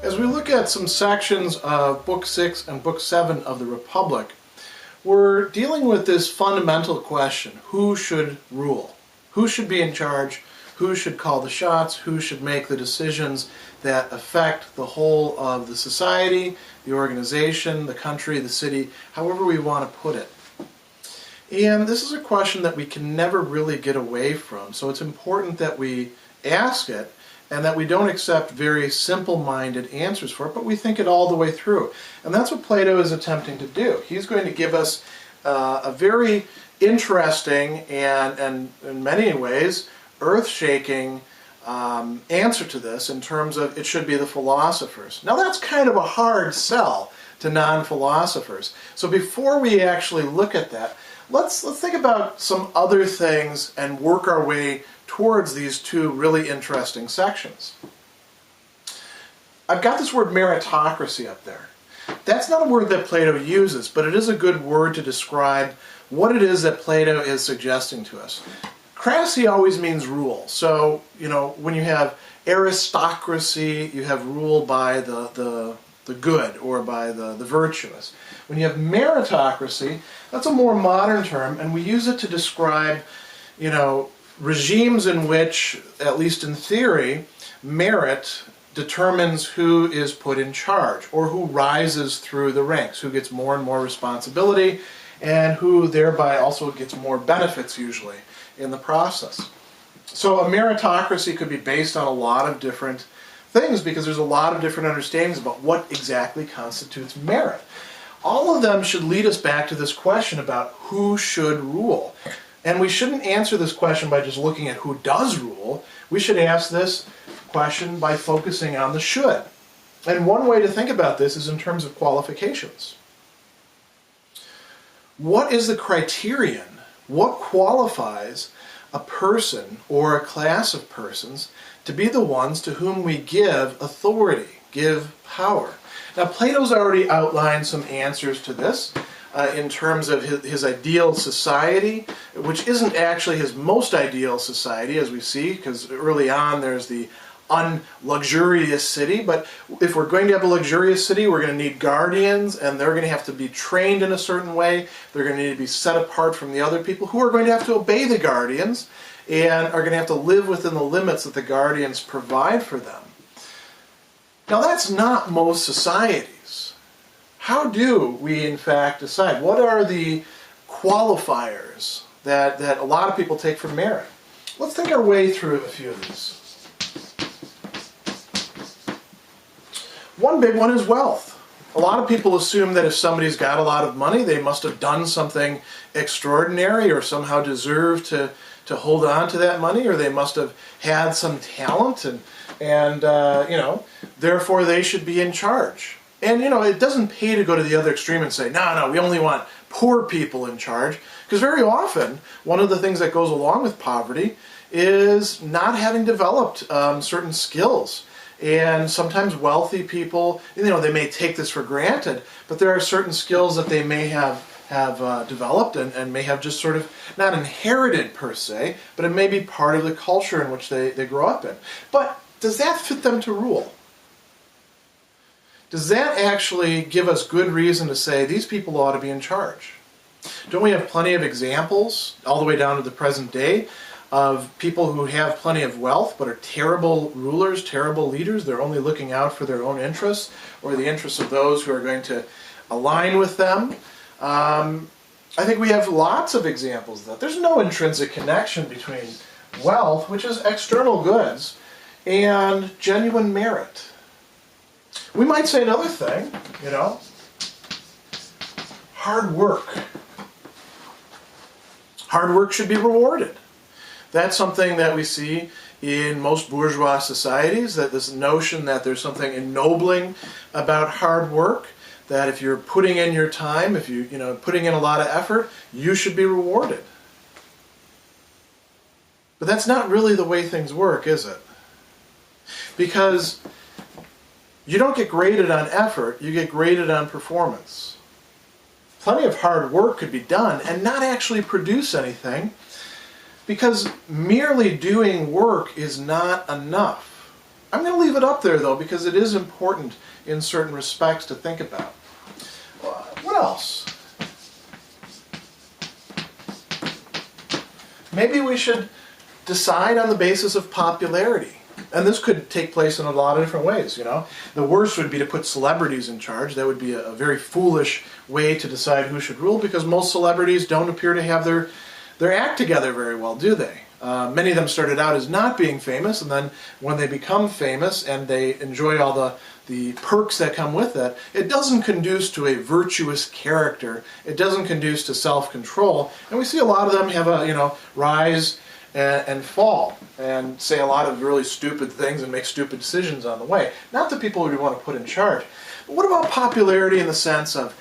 As we look at some sections of Book 6 and Book 7 of the Republic, we're dealing with this fundamental question: who should rule? Who should be in charge? Who should call the shots? Who should make the decisions that affect the whole of the society, the organization, the country, the city, however we want to put it? And this is a question that we can never really get away from, so it's important that we ask it and that we don't accept very simple-minded answers for it, but we think it all the way through. And that's what Plato is attempting to do. He's going to give us a very interesting and in many ways, earth-shaking answer to this in terms of it should be the philosophers. Now that's kind of a hard sell to non-philosophers. So before we actually look at that, let's think about some other things and work our way towards these two really interesting sections. I've got this word meritocracy up there. That's not a word that Plato uses, but it is a good word to describe what it is that Plato is suggesting to us. Cracy always means rule. So, when you have aristocracy, you have rule by the good or by the virtuous. When you have meritocracy, that's a more modern term, and we use it to describe, regimes in which, at least in theory, merit determines who is put in charge or who rises through the ranks, who gets more and more responsibility, and who thereby also gets more benefits usually in the process. So a meritocracy could be based on a lot of different things because there's a lot of different understandings about what exactly constitutes merit. All of them should lead us back to this question about who should rule. And we shouldn't answer this question by just looking at who does rule. We should ask this question by focusing on the should. And one way to think about this is in terms of qualifications. What is the criterion? What qualifies a person or a class of persons to be the ones to whom we give authority, give power? Now, Plato's already outlined some answers to this in terms of his ideal society, which isn't actually his most ideal society, as we see, because early on there's the unluxurious city. But if we're going to have a luxurious city, we're going to need guardians, and they're going to have to be trained in a certain way. They're going to need to be set apart from the other people who are going to have to obey the guardians and are going to have to live within the limits that the guardians provide for them. Now, that's not most societies. How do we, in fact, decide? What are the qualifiers that a lot of people take for merit? Let's think our way through a few of these. One big one is wealth. A lot of people assume that if somebody's got a lot of money, they must have done something extraordinary or somehow deserve to hold on to that money, or they must have had some talent and therefore they should be in charge. And, it doesn't pay to go to the other extreme and say, no, we only want poor people in charge. Because very often, one of the things that goes along with poverty is not having developed certain skills. And sometimes wealthy people, they may take this for granted, but there are certain skills that they may have developed and may have just sort of not inherited per se, but it may be part of the culture in which they grow up in. But does that fit them to rule? Does that actually give us good reason to say these people ought to be in charge? Don't we have plenty of examples, all the way down to the present day, of people who have plenty of wealth but are terrible rulers, terrible leaders? They're only looking out for their own interests or the interests of those who are going to align with them. I think we have lots of examples of that. There's no intrinsic connection between wealth, which is external goods, and genuine merit. We might say another thing, hard work. Hard work should be rewarded. That's something that we see in most bourgeois societies, that this notion that there's something ennobling about hard work, that if you're putting in your time, if you're putting in a lot of effort, you should be rewarded. But that's not really the way things work, is it? Because you don't get graded on effort, you get graded on performance. Plenty of hard work could be done and not actually produce anything, because merely doing work is not enough. I'm going to leave it up there, though, because it is important in certain respects to think about. What else? Maybe we should decide on the basis of popularity. And this could take place in a lot of different ways, you know. The worst would be to put celebrities in charge. That would be a very foolish way to decide who should rule, because most celebrities don't appear to have their act together very well, do they? Many of them started out as not being famous, and then when they become famous and they enjoy all the perks that come with it, it doesn't conduce to a virtuous character. It doesn't conduce to self-control. And we see a lot of them have a, rise and fall and say a lot of really stupid things and make stupid decisions on the way. Not the people we want to put in charge. But what about popularity in the sense of,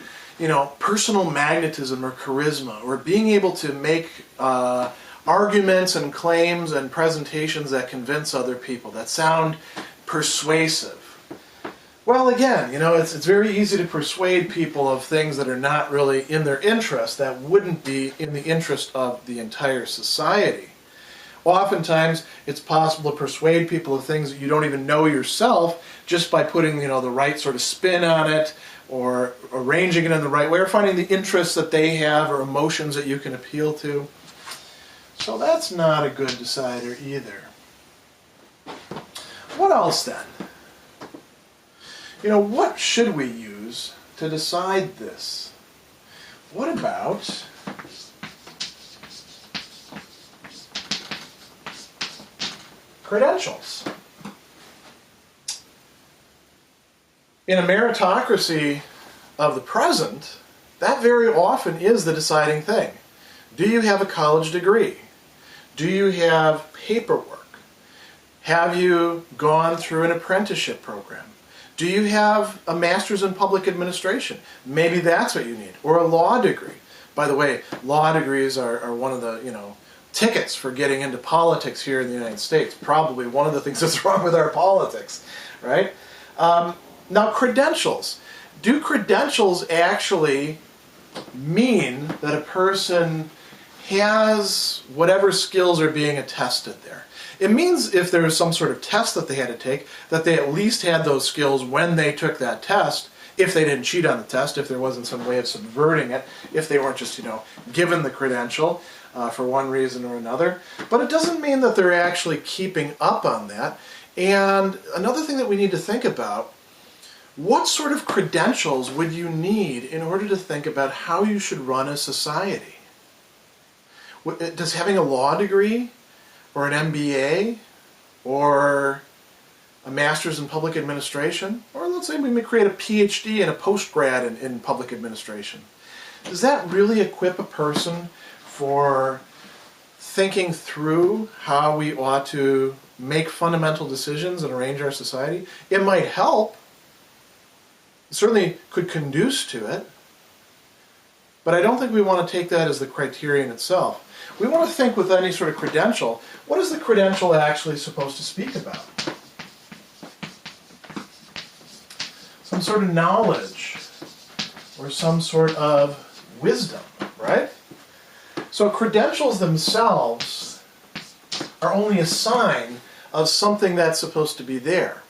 personal magnetism or charisma, or being able to make arguments and claims and presentations that convince other people, that sound persuasive? Well, again, it's very easy to persuade people of things that are not really in their interest, that wouldn't be in the interest of the entire society. Oftentimes, it's possible to persuade people of things that you don't even know yourself just by putting, the right sort of spin on it, or arranging it in the right way, or finding the interests that they have or emotions that you can appeal to. So that's not a good decider either. What else then? What should we use to decide this? What about credentials? In a meritocracy of the present, that very often is the deciding thing. Do you have a college degree? Do you have paperwork? Have you gone through an apprenticeship program? Do you have a master's in public administration? Maybe that's what you need. Or a law degree. By the way, law degrees are one of the, tickets for getting into politics here in the United States. Probably one of the things that's wrong with our politics, right? Now, credentials. Do credentials actually mean that a person has whatever skills are being attested there? It means if there was some sort of test that they had to take, that they at least had those skills when they took that test, if they didn't cheat on the test, if there wasn't some way of subverting it, if they weren't just, given the credential for one reason or another. But it doesn't mean that they're actually keeping up on that. And another thing that we need to think about, what sort of credentials would you need in order to think about how you should run a society? Does having a law degree, or an MBA, or a master's in public administration, or let's say we may create a PhD and a postgrad in public administration, does that really equip a person for thinking through how we ought to make fundamental decisions and arrange our society? It might help. It certainly could conduce to it. But I don't think we want to take that as the criterion itself. We want to think with any sort of credential, what is the credential actually supposed to speak about? Some sort of knowledge or some sort of wisdom, right? So credentials themselves are only a sign of something that's supposed to be there.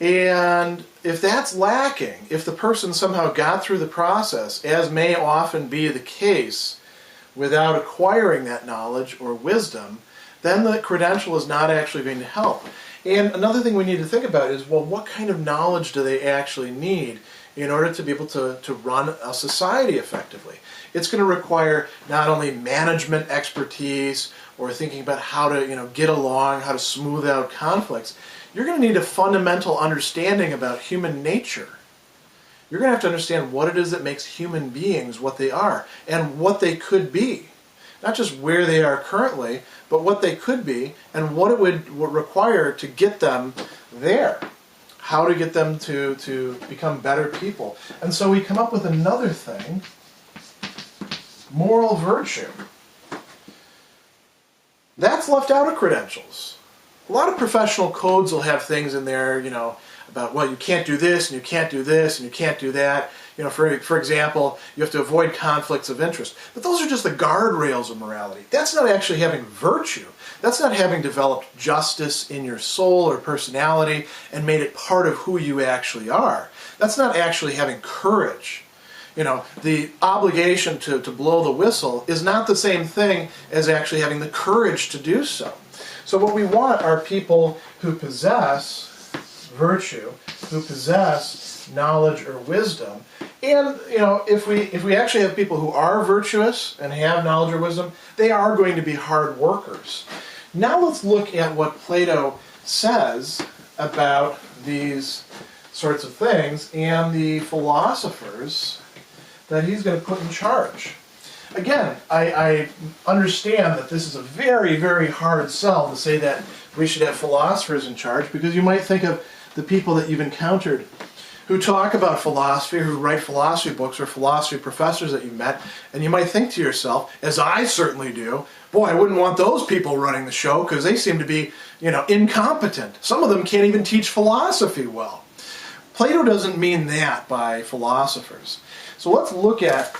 And if that's lacking, if the person somehow got through the process, as may often be the case, without acquiring that knowledge or wisdom, then the credential is not actually going to help. And another thing we need to think about is, well, what kind of knowledge do they actually need in order to be able to run a society effectively? It's going to require not only management expertise or thinking about how to get along, how to smooth out conflicts. You're going to need a fundamental understanding about human nature. You're going to have to understand what it is that makes human beings what they are and what they could be. Not just where they are currently, but what they could be and what it would require to get them there. How to get them to become better people. And so we come up with another thing, moral virtue. That's left out of credentials. A lot of professional codes will have things in there, about, well, you can't do this, and you can't do this, and you can't do that. For example, you have to avoid conflicts of interest. But those are just the guardrails of morality. That's not actually having virtue. That's not having developed justice in your soul or personality and made it part of who you actually are. That's not actually having courage. The obligation to blow the whistle is not the same thing as actually having the courage to do so. So what we want are people who possess virtue, who possess knowledge or wisdom. And if we actually have people who are virtuous and have knowledge or wisdom, they are going to be hard workers. Now let's look at what Plato says about these sorts of things and the philosophers that he's going to put in charge. Again, I understand that this is a very, very hard sell to say that we should have philosophers in charge, because you might think of the people that you've encountered who talk about philosophy, who write philosophy books, or philosophy professors that you've met, and you might think to yourself, as I certainly do, boy, I wouldn't want those people running the show because they seem to be, incompetent. Some of them can't even teach philosophy well. Plato doesn't mean that by philosophers. So let's look at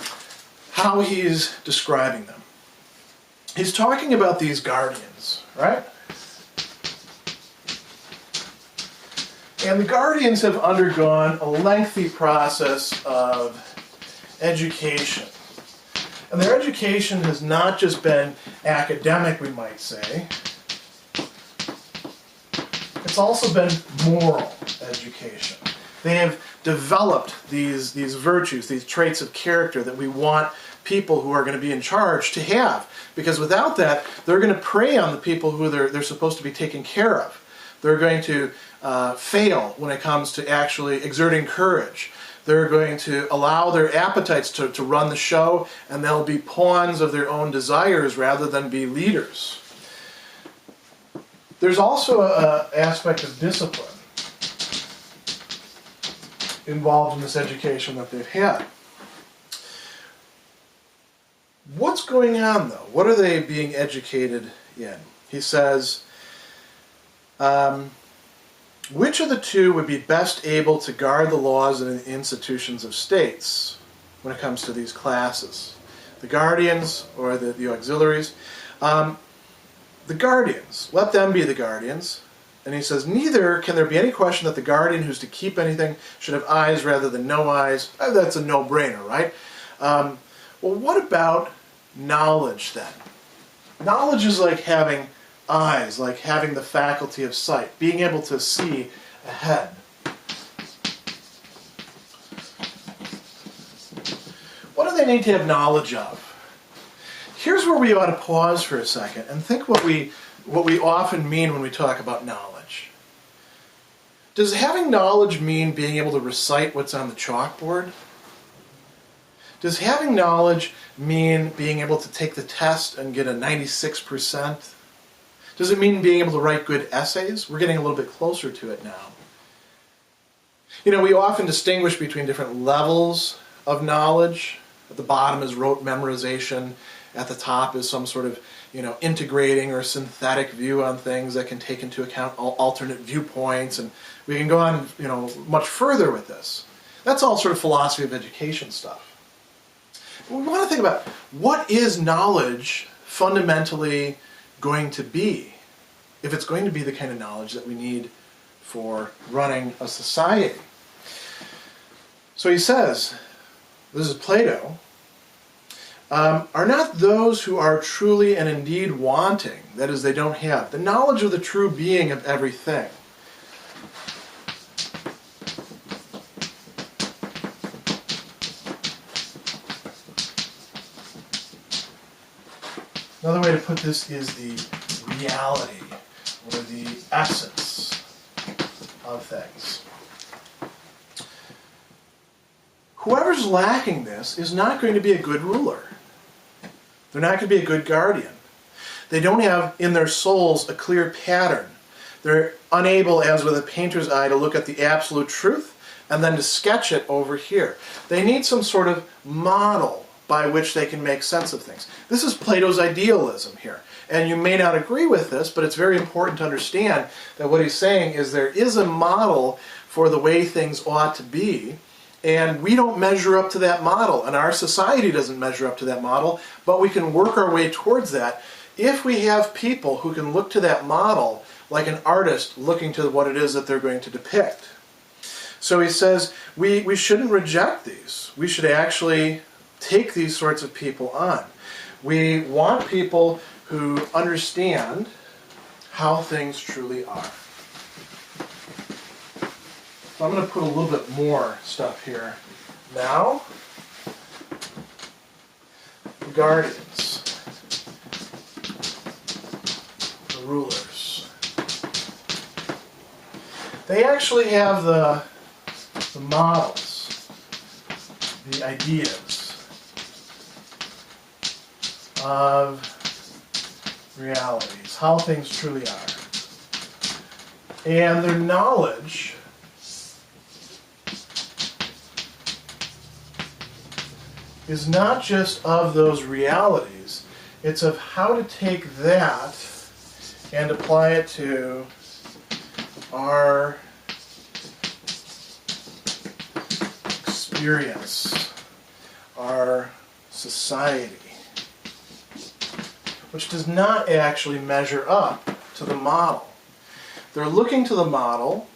how he's describing them. He's talking about these guardians, right? And the guardians have undergone a lengthy process of education. And their education has not just been academic, we might say. It's also been moral education. They have developed these virtues, these traits of character that we want people who are going to be in charge to have. Because without that, they're going to prey on the people who they're supposed to be taking care of. They're going to fail when it comes to actually exerting courage. They're going to allow their appetites to run the show, and they'll be pawns of their own desires rather than be leaders. There's also an aspect of discipline involved in this education that they've had. What's going on, though? What are they being educated in? He says, which of the two would be best able to guard the laws and institutions of states when it comes to these classes? The guardians or the auxiliaries? The guardians. Let them be the guardians. And he says, neither can there be any question that the guardian who's to keep anything should have eyes rather than no eyes. That's a no-brainer, right? Well, what about knowledge then? Knowledge is like having eyes, like having the faculty of sight, being able to see ahead. What do they need to have knowledge of? Here's where we ought to pause for a second and think what we often mean when we talk about knowledge. Does having knowledge mean being able to recite what's on the chalkboard? Does having knowledge mean being able to take the test and get a 96%? Does it mean being able to write good essays? We're getting a little bit closer to it now. We often distinguish between different levels of knowledge. At the bottom is rote memorization. At the top is some sort of, integrating or synthetic view on things that can take into account alternate viewpoints. And we can go on, much further with this. That's all sort of philosophy of education stuff. But we want to think about, what is knowledge fundamentally going to be, if it's going to be the kind of knowledge that we need for running a society? So he says, this is Plato, are not those who are truly and indeed wanting, that is, they don't have, the knowledge of the true being of everything. Another way to put this is the reality, or the essence of things. Whoever's lacking this is not going to be a good ruler. They're not going to be a good guardian. They don't have in their souls a clear pattern. They're unable, as with a painter's eye, to look at the absolute truth and then to sketch it over here. They need some sort of model by which they can make sense of things. This is Plato's idealism here. And you may not agree with this, but it's very important to understand that what he's saying is there is a model for the way things ought to be, and we don't measure up to that model, and our society doesn't measure up to that model, but we can work our way towards that if we have people who can look to that model like an artist looking to what it is that they're going to depict. So he says we shouldn't reject these. We should actually take these sorts of people on. We want people who understand how things truly are. So I'm going to put a little bit more stuff here. Now, the guardians, the rulers. They actually have the models, the ideas of realities, how things truly are. And their knowledge is not just of those realities, it's of how to take that and apply it to our experience, our society, which does not actually measure up to the model. They're looking to the model,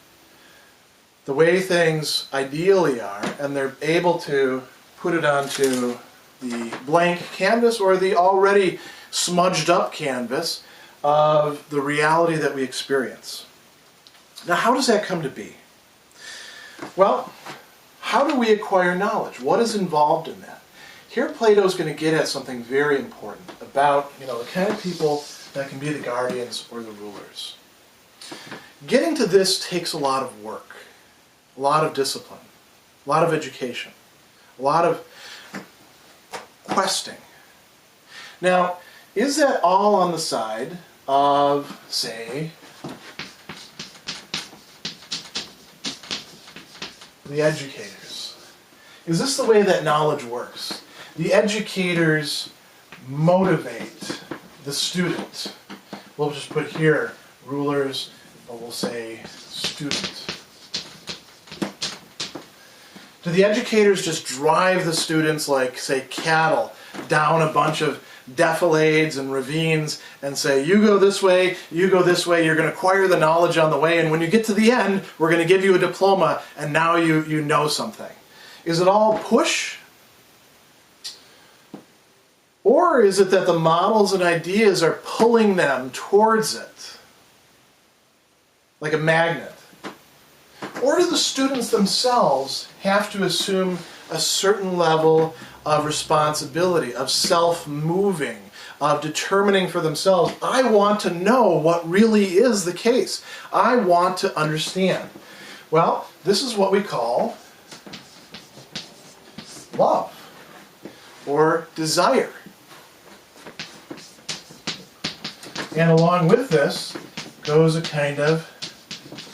the way things ideally are, and they're able to put it onto the blank canvas or the already smudged up canvas of the reality that we experience. Now, how does that come to be? Well, how do we acquire knowledge? What is involved in that? Here Plato's going to get at something very important about, the kind of people that can be the guardians or the rulers. Getting to this takes a lot of work, a lot of discipline, a lot of education, a lot of questing. Now, is that all on the side of, say, the educators? Is this the way that knowledge works? The educators motivate the student. We'll just put here rulers, but we'll say student. Do the educators just drive the students like, say, cattle down a bunch of defilades and ravines and say, you go this way, you're going to acquire the knowledge on the way, and when you get to the end, we're going to give you a diploma, and now you know something? Is it all push? Or is it that the models and ideas are pulling them towards it, like a magnet? Or do the students themselves have to assume a certain level of responsibility, of self-moving, of determining for themselves, I want to know what really is the case. I want to understand. Well, this is what we call love or desire. And along with this goes a kind of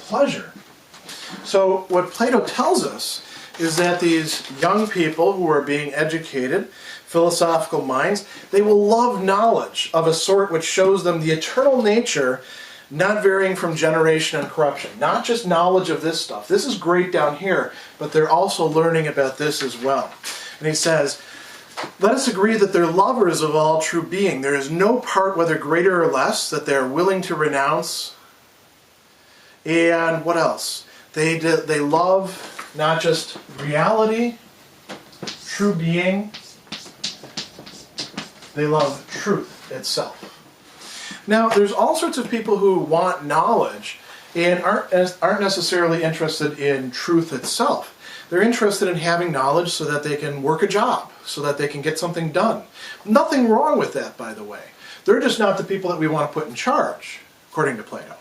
pleasure. So what Plato tells us is that these young people who are being educated, philosophical minds, they will love knowledge of a sort which shows them the eternal nature not varying from generation and corruption. Not just knowledge of this stuff. This is great down here, but they're also learning about this as well. And he says, let us agree that they're lovers of all true being. There is no part, whether greater or less, that they're willing to renounce. And what else? They love not just reality, true being, they love truth itself. Now, there's all sorts of people who want knowledge and aren't necessarily interested in truth itself. They're interested in having knowledge so that they can work a job, so that they can get something done. Nothing wrong with that, by the way. They're just not the people that we want to put in charge, according to Plato.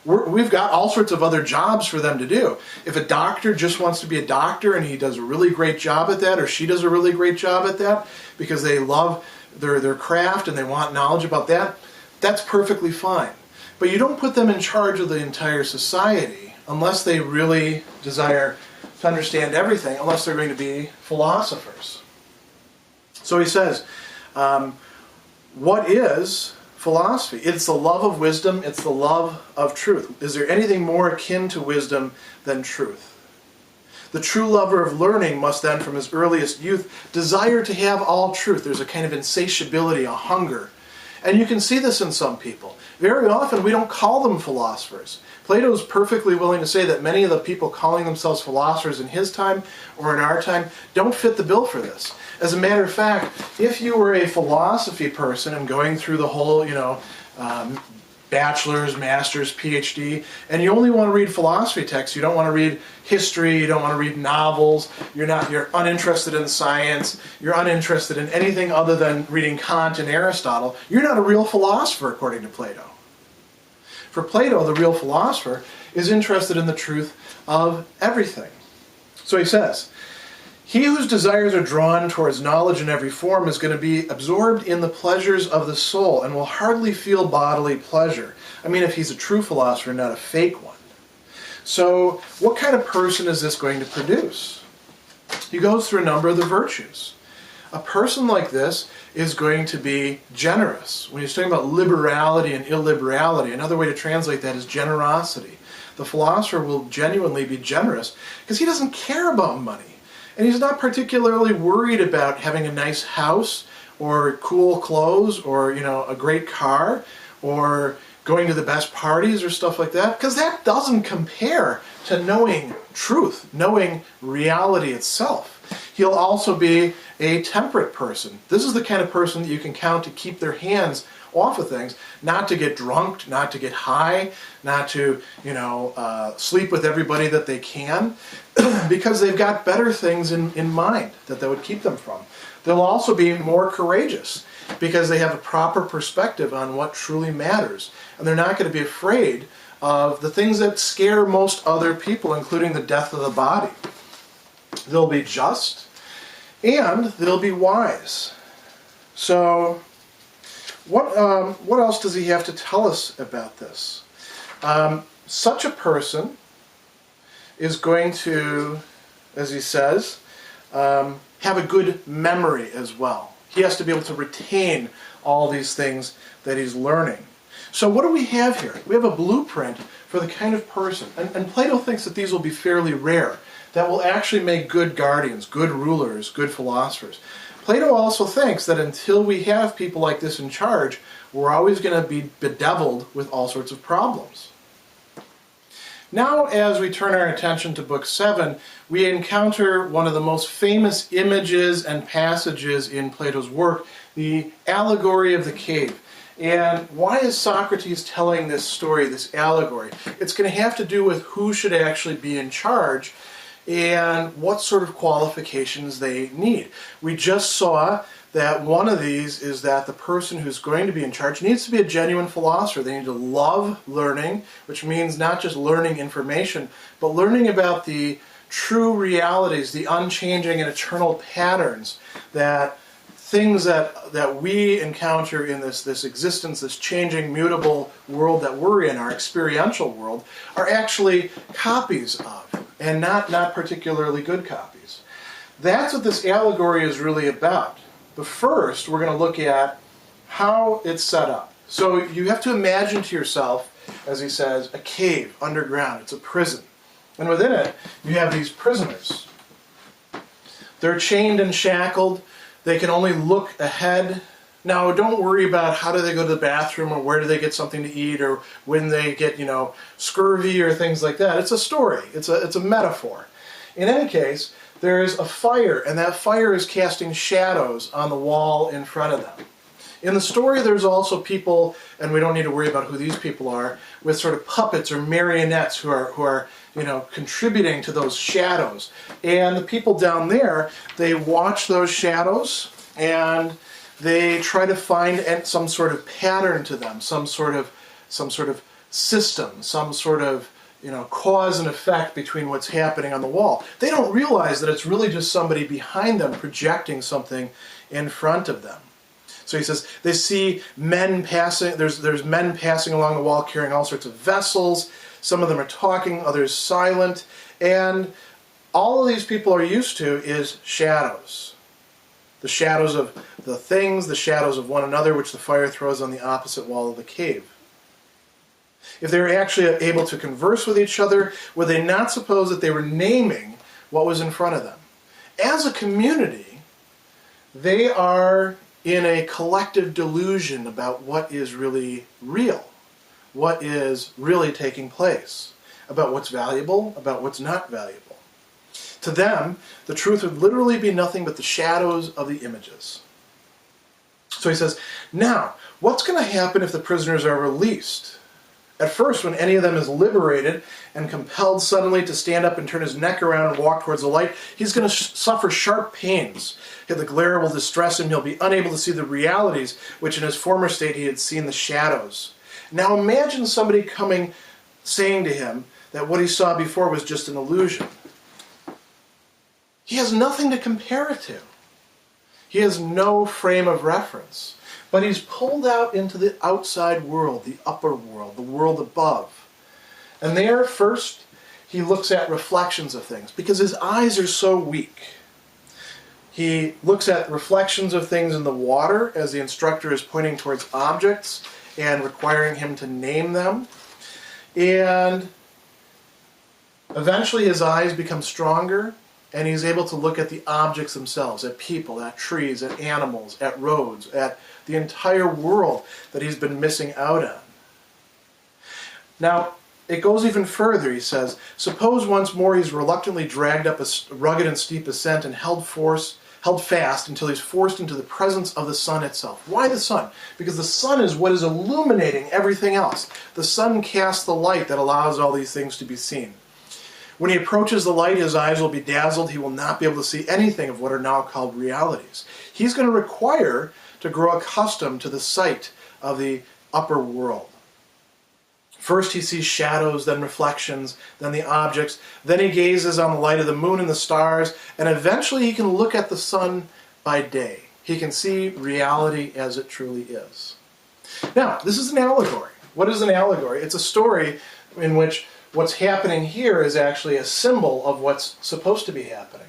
We've got all sorts of other jobs for them to do. If a doctor just wants to be a doctor and he does a really great job at that, or she does a really great job at that, because they love their craft and they want knowledge about that, that's perfectly fine. But you don't put them in charge of the entire society unless they really desire to understand everything, unless they're going to be philosophers. So he says, what is philosophy? It's the love of wisdom, it's the love of truth. Is there anything more akin to wisdom than truth? The true lover of learning must then, from his earliest youth, desire to have all truth. There's a kind of insatiability, a hunger. And you can see this in some people. Very often we don't call them philosophers. Plato is perfectly willing to say that many of the people calling themselves philosophers in his time or in our time don't fit the bill for this. As a matter of fact, if you were a philosophy person and going through the whole, bachelor's, master's, PhD, and you only want to read philosophy texts, you don't want to read history, you don't want to read novels, you're uninterested in science, you're uninterested in anything other than reading Kant and Aristotle, you're not a real philosopher according to Plato. For Plato, the real philosopher is interested in the truth of everything. So he says, he whose desires are drawn towards knowledge in every form is going to be absorbed in the pleasures of the soul and will hardly feel bodily pleasure. I mean, if he's a true philosopher, not a fake one. So what kind of person is this going to produce? He goes through a number of the virtues. A person like this is going to be generous. When he's talking about liberality and illiberality, another way to translate that is generosity. The philosopher will genuinely be generous because he doesn't care about money. And he's not particularly worried about having a nice house or cool clothes or, a great car or going to the best parties or stuff like that, because that doesn't compare to knowing truth, knowing reality itself. He'll also be a temperate person. This is the kind of person that you can count to keep their hands off of things, not to get drunk, not to get high, not to, sleep with everybody that they can, because they've got better things in mind that would keep them from. They'll also be more courageous because they have a proper perspective on what truly matters. And they're not going to be afraid of the things that scare most other people, including the death of the body. They'll be just, and they'll be wise. So, what else does he have to tell us about this? Such a person is going to, as he says, have a good memory as well. He has to be able to retain all these things that he's learning. So what do we have here? We have a blueprint for the kind of person, and Plato thinks that these will be fairly rare, that will actually make good guardians, good rulers, good philosophers. Plato also thinks that until we have people like this in charge, we're always going to be bedeviled with all sorts of problems. Now, as we turn our attention to Book 7, we encounter one of the most famous images and passages in Plato's work, the Allegory of the Cave. And why is Socrates telling this story, this allegory? It's going to have to do with who should actually be in charge and what sort of qualifications they need. We just saw that one of these is that the person who's going to be in charge needs to be a genuine philosopher. They need to love learning, which means not just learning information, but learning about the true realities, the unchanging and eternal patterns, that things that we encounter in this existence, this changing, mutable world that we're in, our experiential world, are actually copies of, and not particularly good copies. That's what this allegory is really about. But first, we're going to look at how it's set up. So you have to imagine to yourself, as he says, a cave underground. It's a prison. And within it, you have these prisoners. They're chained and shackled. They can only look ahead. Now, don't worry about how do they go to the bathroom or where do they get something to eat or when they get, scurvy or things like that. It's a story. It's a metaphor. In any case, there is a fire, and that fire is casting shadows on the wall in front of them. In the story, there's also people, and we don't need to worry about who these people are, with sort of puppets or marionettes who are contributing to those shadows. And the people down there, they watch those shadows, and they try to find some sort of pattern to them, some sort of system, some sort of cause and effect between what's happening on the wall. They don't realize that it's really just somebody behind them projecting something in front of them. So he says they see men passing, there's men passing along the wall carrying all sorts of vessels. Some of them are talking, others silent. And all of these people are used to is shadows. The shadows of the things, the shadows of one another, which the fire throws on the opposite wall of the cave. If they were actually able to converse with each other, would they not suppose that they were naming what was in front of them. As a community, they are in a collective delusion about what is really real, what is really taking place, about what's valuable, about what's not valuable. To them, the truth would literally be nothing but the shadows of the images. So he says, now, what's going to happen if the prisoners are released? At first, when any of them is liberated and compelled suddenly to stand up and turn his neck around and walk towards the light, he's going to suffer sharp pains. The glare will distress him. He'll be unable to see the realities, which in his former state he had seen the shadows. Now imagine somebody coming, saying to him that what he saw before was just an illusion. He has nothing to compare it to. He has no frame of reference. But he's pulled out into the outside world, the upper world, the world above. And there, first, he looks at reflections of things, because his eyes are so weak. He looks at reflections of things in the water, as the instructor is pointing towards objects and requiring him to name them. And eventually his eyes become stronger, and he's able to look at the objects themselves, at people, at trees, at animals, at roads, at the entire world that he's been missing out on. Now, it goes even further, he says, suppose once more he's reluctantly dragged up a rugged and steep ascent and held fast until he's forced into the presence of the sun itself. Why the sun? Because the sun is what is illuminating everything else. The sun casts the light that allows all these things to be seen. When he approaches the light, his eyes will be dazzled. He will not be able to see anything of what are now called realities. He's going to require to grow accustomed to the sight of the upper world. First he sees shadows, then reflections, then the objects. Then he gazes on the light of the moon and the stars, and eventually he can look at the sun by day. He can see reality as it truly is. Now, this is an allegory. What is an allegory? It's a story in which what's happening here is actually a symbol of what's supposed to be happening.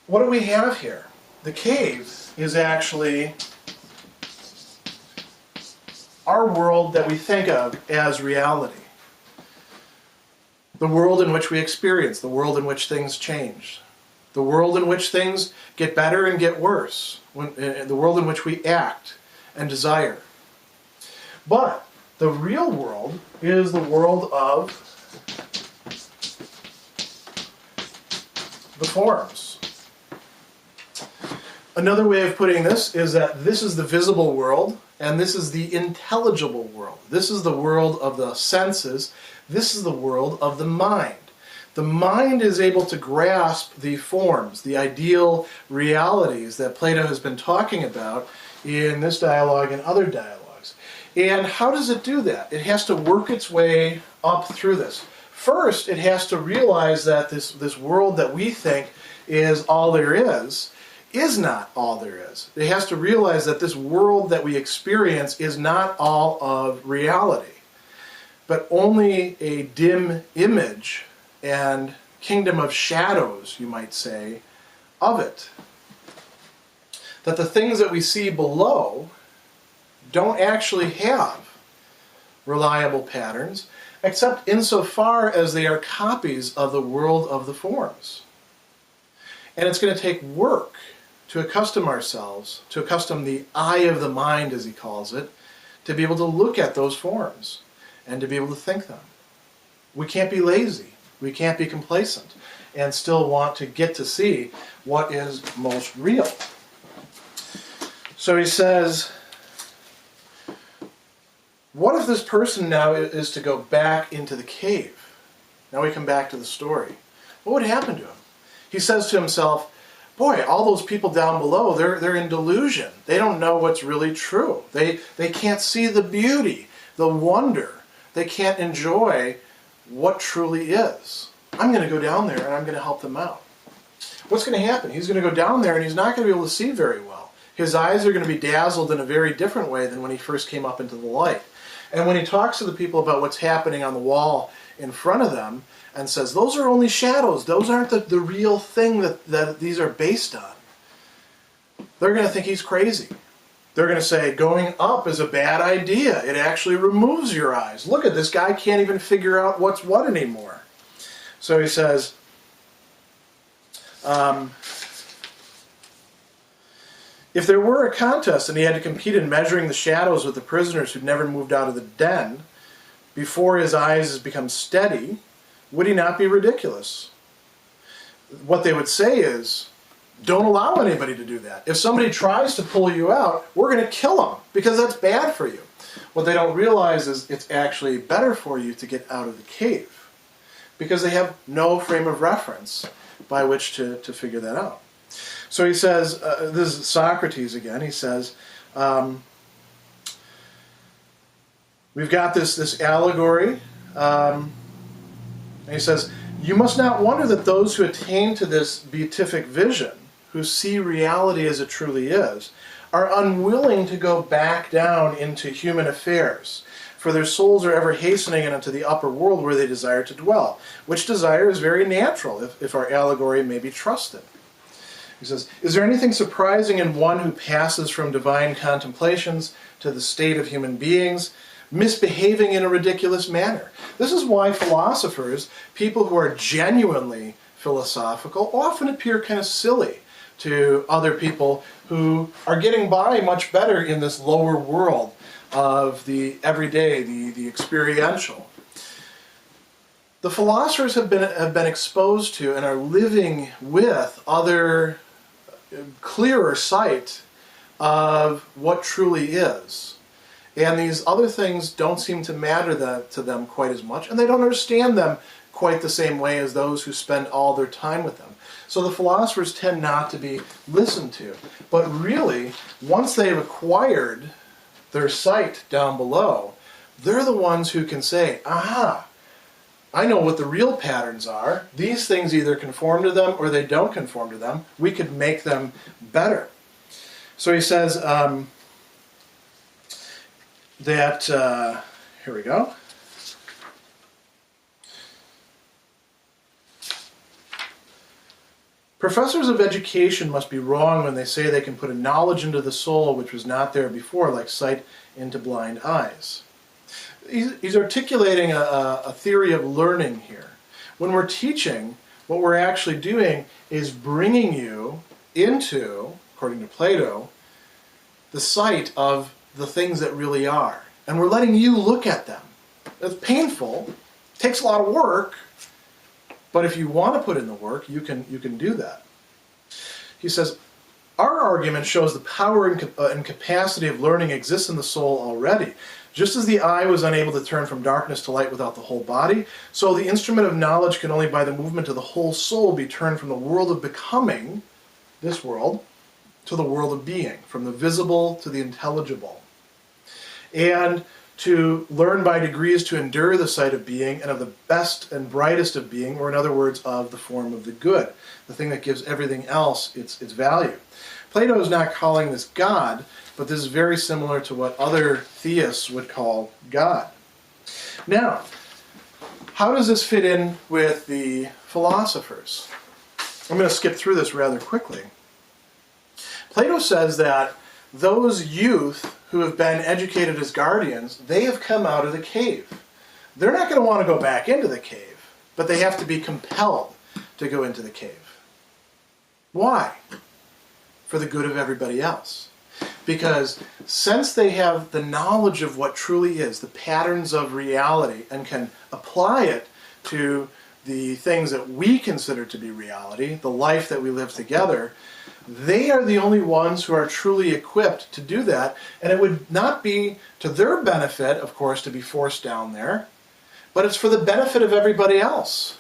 What do we have here? The cave is actually our world that we think of as reality. The world in which we experience, the world in which things change, the world in which things get better and get worse, the world in which we act and desire. But the real world is the world of the forms. Another way of putting this is that this is the visible world and this is the intelligible world. This is the world of the senses. This is the world of the mind. The mind is able to grasp the forms, the ideal realities that Plato has been talking about in this dialogue and other dialogues. And how does it do that? It has to work its way up through this. First, it has to realize that this world that we think is all there is not all there is. It has to realize that this world that we experience is not all of reality, but only a dim image and kingdom of shadows, you might say, of it. That the things that we see below don't actually have reliable patterns, except insofar as they are copies of the world of the forms. And it's going to take work to accustom ourselves, to accustom the eye of the mind, as he calls it, to be able to look at those forms and to be able to think them. We can't be lazy. We can't be complacent and still want to get to see what is most real. So he says, what if this person now is to go back into the cave? Now we come back to the story. What would happen to him? He says to himself, boy, all those people down below, they're in delusion. They don't know what's really true. They can't see the beauty, the wonder. They can't enjoy what truly is. I'm going to go down there and I'm going to help them out. What's going to happen? He's going to go down there and he's not going to be able to see very well. His eyes are going to be dazzled in a very different way than when he first came up into the light. And when he talks to the people about what's happening on the wall in front of them, and says, those are only shadows. Those aren't the real thing that these are based on. They're going to think he's crazy. They're going to say, going up is a bad idea. It actually removes your eyes. Look at this guy, can't even figure out what's what anymore. So he says, if there were a contest and he had to compete in measuring the shadows with the prisoners who'd never moved out of the den before his eyes become steady, would he not be ridiculous? What they would say is, don't allow anybody to do that. If somebody tries to pull you out, we're going to kill them because that's bad for you. What they don't realize is it's actually better for you to get out of the cave because they have no frame of reference by which to figure that out. So he says, this is Socrates again, he says, we've got this allegory, and he says, you must not wonder that those who attain to this beatific vision, who see reality as it truly is, are unwilling to go back down into human affairs, for their souls are ever hastening into the upper world where they desire to dwell, which desire is very natural, if our allegory may be trusted. He says, is there anything surprising in one who passes from divine contemplations to the state of human beings, misbehaving in a ridiculous manner? This is why philosophers, people who are genuinely philosophical, often appear kind of silly to other people who are getting by much better in this lower world of the everyday, the experiential. The philosophers have been exposed to and are living with other clearer sight of what truly is. And these other things don't seem to matter to them quite as much, and they don't understand them quite the same way as those who spend all their time with them. So the philosophers tend not to be listened to. But really, once they've acquired their sight down below, they're the ones who can say, aha, I know what the real patterns are. These things either conform to them or they don't conform to them. We could make them better. So he says here we go. Professors of education must be wrong when they say they can put a knowledge into the soul which was not there before, like sight into blind eyes. He's articulating a theory of learning here. When we're teaching, what we're actually doing is bringing you into, according to Plato, the sight of the things that really are. And we're letting you look at them. It's painful, it takes a lot of work, but if you want to put in the work, you can do that. He says, our argument shows the power and capacity of learning exists in the soul already. Just as the eye was unable to turn from darkness to light without the whole body, so the instrument of knowledge can only by the movement of the whole soul be turned from the world of becoming, this world, to the world of being, from the visible to the intelligible. And to learn by degrees to endure the sight of being and of the best and brightest of being, or in other words, of the form of the good, the thing that gives everything else its value. Plato is not calling this God, but this is very similar to what other theists would call God. Now, how does this fit in with the philosophers? I'm going to skip through this rather quickly. Plato says that those youth who have been educated as guardians, they have come out of the cave. They're not going to want to go back into the cave, but they have to be compelled to go into the cave. Why? For the good of everybody else. Because since they have the knowledge of what truly is, the patterns of reality, and can apply it to the things that we consider to be reality, the life that we live together, they are the only ones who are truly equipped to do that, and it would not be to their benefit, of course, to be forced down there, but it's for the benefit of everybody else.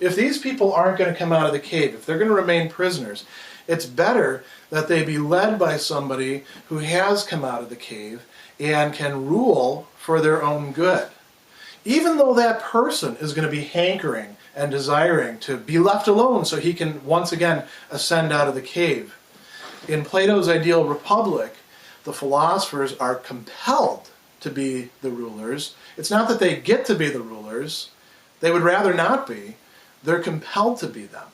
If these people aren't going to come out of the cave, if they're going to remain prisoners, it's better that they be led by somebody who has come out of the cave and can rule for their own good. Even though that person is going to be hankering and desiring to be left alone so he can once again ascend out of the cave. In Plato's ideal republic, the philosophers are compelled to be the rulers. It's not that they get to be the rulers. They would rather not be. They're compelled to be them.